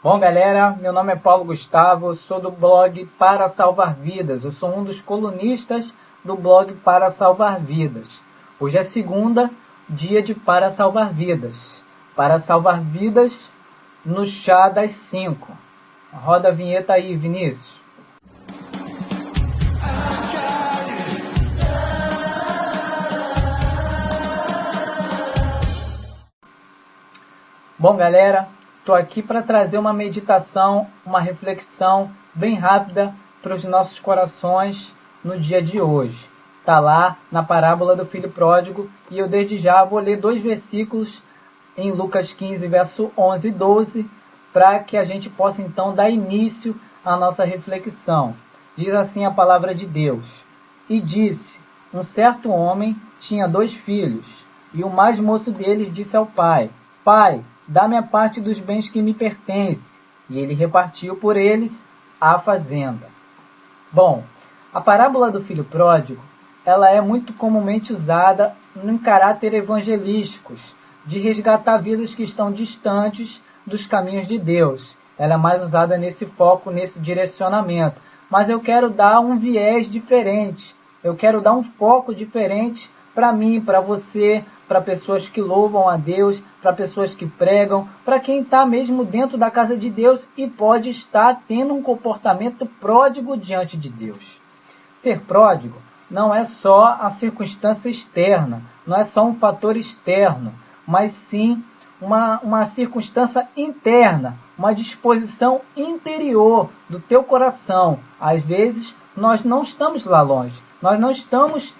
Bom, galera, meu nome é Paulo Gustavo, sou do blog Para Salvar Vidas. Eu sou um dos colunistas do blog Para Salvar Vidas. Hoje é segunda, dia de Para Salvar Vidas. Para salvar vidas no chá das 5. Roda a vinheta aí, Vinícius. Bom, galera, estou aqui para trazer uma meditação, uma reflexão bem rápida para os nossos corações no dia de hoje. Está lá na parábola do filho pródigo e eu desde já vou ler 2 versículos em Lucas 15, verso 11 e 12, para que a gente possa então dar início à nossa reflexão. Diz assim a palavra de Deus: E disse, um certo homem tinha 2 filhos, e o mais moço deles disse ao pai: Pai, dá-me a parte dos bens que me pertence. E ele repartiu por eles a fazenda. Bom, a parábola do filho pródigo, ela é muito comumente usada em caráter evangelísticos, de resgatar vidas que estão distantes dos caminhos de Deus. Ela é mais usada nesse foco, nesse direcionamento. Mas eu quero dar um viés diferente. Eu quero dar um foco diferente para mim, para você, para pessoas que louvam a Deus, para pessoas que pregam, para quem está mesmo dentro da casa de Deus e pode estar tendo um comportamento pródigo diante de Deus. Ser pródigo não é só a circunstância externa, não é só um fator externo, mas sim uma circunstância interna, uma disposição interior do teu coração. Às vezes, nós não estamos lá longe, nós não estamos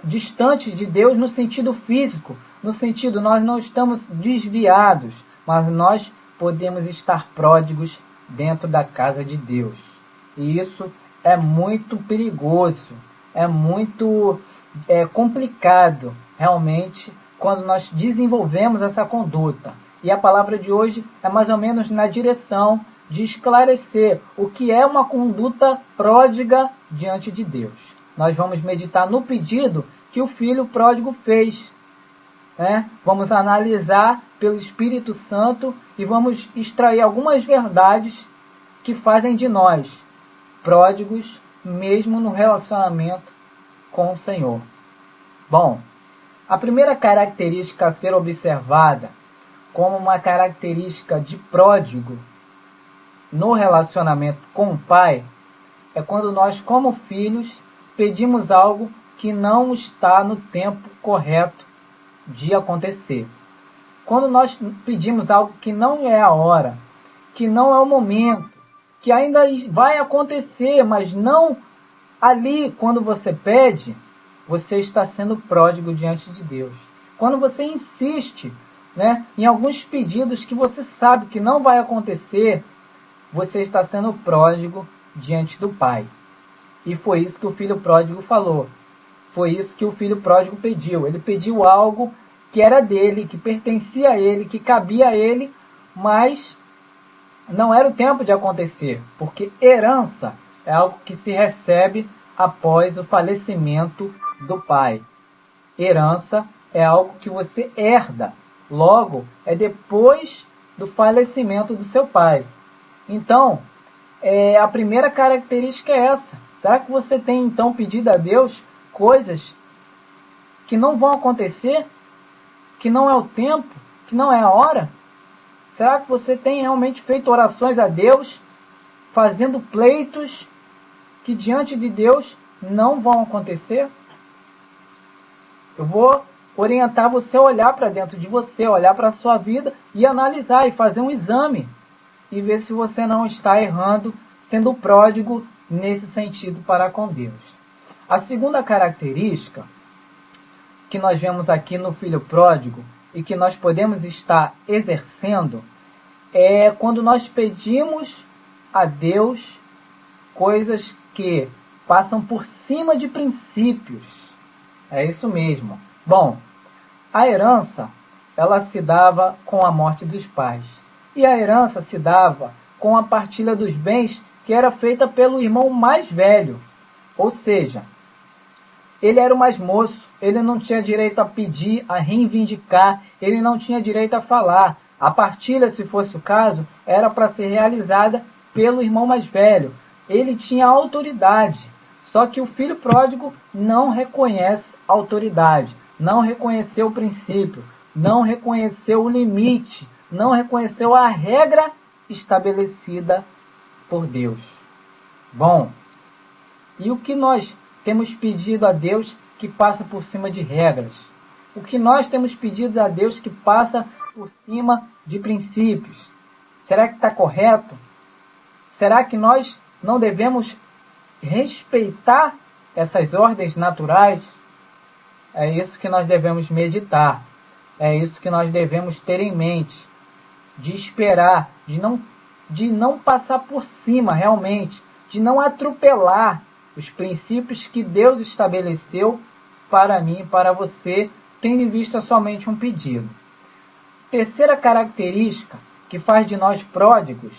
distantes de Deus no sentido físico, no sentido nós não estamos desviados, mas nós podemos estar pródigos dentro da casa de Deus. E isso é muito perigoso, é muito complicado realmente quando nós desenvolvemos essa conduta. E a palavra de hoje é mais ou menos na direção de esclarecer o que é uma conduta pródiga diante de Deus. Nós vamos meditar no pedido que o filho pródigo fez. Vamos analisar pelo Espírito Santo e vamos extrair algumas verdades que fazem de nós pródigos, mesmo no relacionamento com o Senhor. Bom, a primeira característica a ser observada como uma característica de pródigo no relacionamento com o Pai é quando nós, como filhos, pedimos algo que não está no tempo correto de acontecer. Quando nós pedimos algo que não é a hora, que não é o momento, que ainda vai acontecer, mas não ali quando você pede, você está sendo pródigo diante de Deus. Quando você insiste em alguns pedidos que você sabe que não vai acontecer, você está sendo pródigo diante do Pai. E foi isso que o filho pródigo falou. Foi isso que o filho pródigo pediu. Ele pediu algo que era dele, que pertencia a ele, que cabia a ele, mas não era o tempo de acontecer, porque herança é algo que se recebe após o falecimento do pai. Herança é algo que você herda, logo é depois do falecimento do seu pai. Então, a primeira característica é essa. Será que você tem então pedido a Deus coisas que não vão acontecer? Que não é o tempo? Que não é a hora? Será que você tem realmente feito orações a Deus, fazendo pleitos que diante de Deus não vão acontecer? Eu vou orientar você a olhar para dentro de você, olhar para a sua vida e analisar e fazer um exame e ver se você não está errando, sendo pródigo nesse sentido para com Deus. A segunda característica que nós vemos aqui no filho pródigo e que nós podemos estar exercendo é quando nós pedimos a Deus coisas que passam por cima de princípios. É isso mesmo. Bom, a herança, ela se dava com a morte dos pais. E a herança se dava com a partilha dos bens que era feita pelo irmão mais velho. Ou seja, ele era o mais moço, ele não tinha direito a pedir, a reivindicar, ele não tinha direito a falar. A partilha, se fosse o caso, era para ser realizada pelo irmão mais velho. Ele tinha autoridade. Só que o filho pródigo não reconhece a autoridade, não reconheceu o princípio, não reconheceu o limite, não reconheceu a regra estabelecida por Deus. Bom, e o que nós temos pedido a Deus que passa por cima de regras? O que nós temos pedido a Deus que passa por cima de princípios? Será que está correto? Será que nós não devemos respeitar essas ordens naturais? É isso que nós devemos meditar. É isso que nós devemos ter em mente. De esperar, de não passar por cima realmente, de não atropelar os princípios que Deus estabeleceu para mim e para você, tendo em vista somente um pedido. Terceira característica que faz de nós pródigos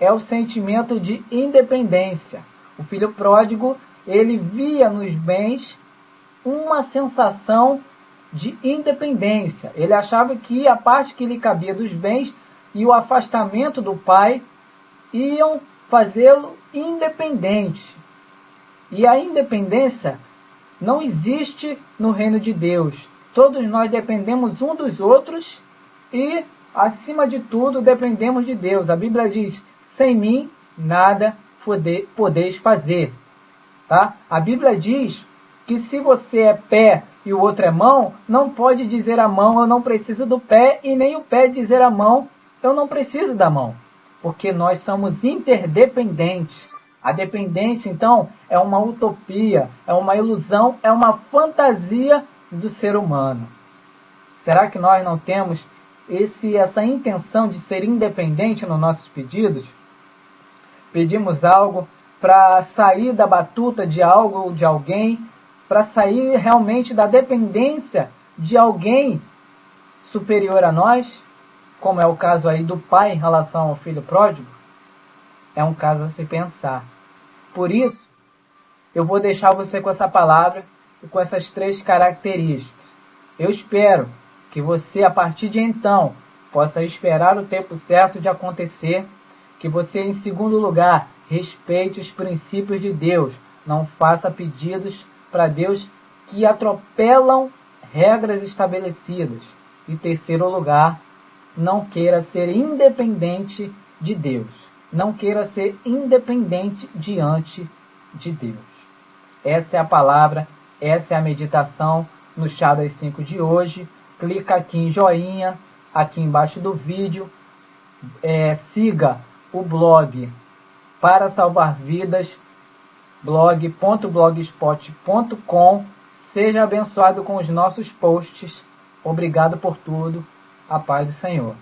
é o sentimento de independência. O filho pródigo, ele via nos bens uma sensação de independência. Ele achava que a parte que lhe cabia dos bens e o afastamento do pai iam fazê-lo independente. E a independência não existe no reino de Deus. Todos nós dependemos um dos outros e, acima de tudo, dependemos de Deus. A Bíblia diz, sem mim, nada podeis fazer. Tá? A Bíblia diz que se você é pé e o outro é mão, não pode dizer a mão, eu não preciso do pé, e nem o pé dizer a mão, eu não preciso da mão. Porque nós somos interdependentes. A dependência, então, é uma utopia, é uma ilusão, é uma fantasia do ser humano. Será que nós não temos essa intenção de ser independente nos nossos pedidos? Pedimos algo para sair da batuta de algo ou de alguém, para sair realmente da dependência de alguém superior a nós, como é o caso aí do pai em relação ao filho pródigo? É um caso a se pensar. Por isso, eu vou deixar você com essa palavra e com essas 3 características. Eu espero que você, a partir de então, possa esperar o tempo certo de acontecer, que você, em segundo lugar, respeite os princípios de Deus, não faça pedidos para Deus que atropelam regras estabelecidas. Em terceiro lugar, não queira ser independente de Deus. Não queira ser independente diante de Deus. Essa é a palavra, essa é a meditação no Chá das 5 de hoje. Clica aqui em joinha, aqui embaixo do vídeo. Siga o blog Para Salvar Vidas, blog.blogspot.com. Seja abençoado com os nossos posts. Obrigado por tudo. A paz do Senhor.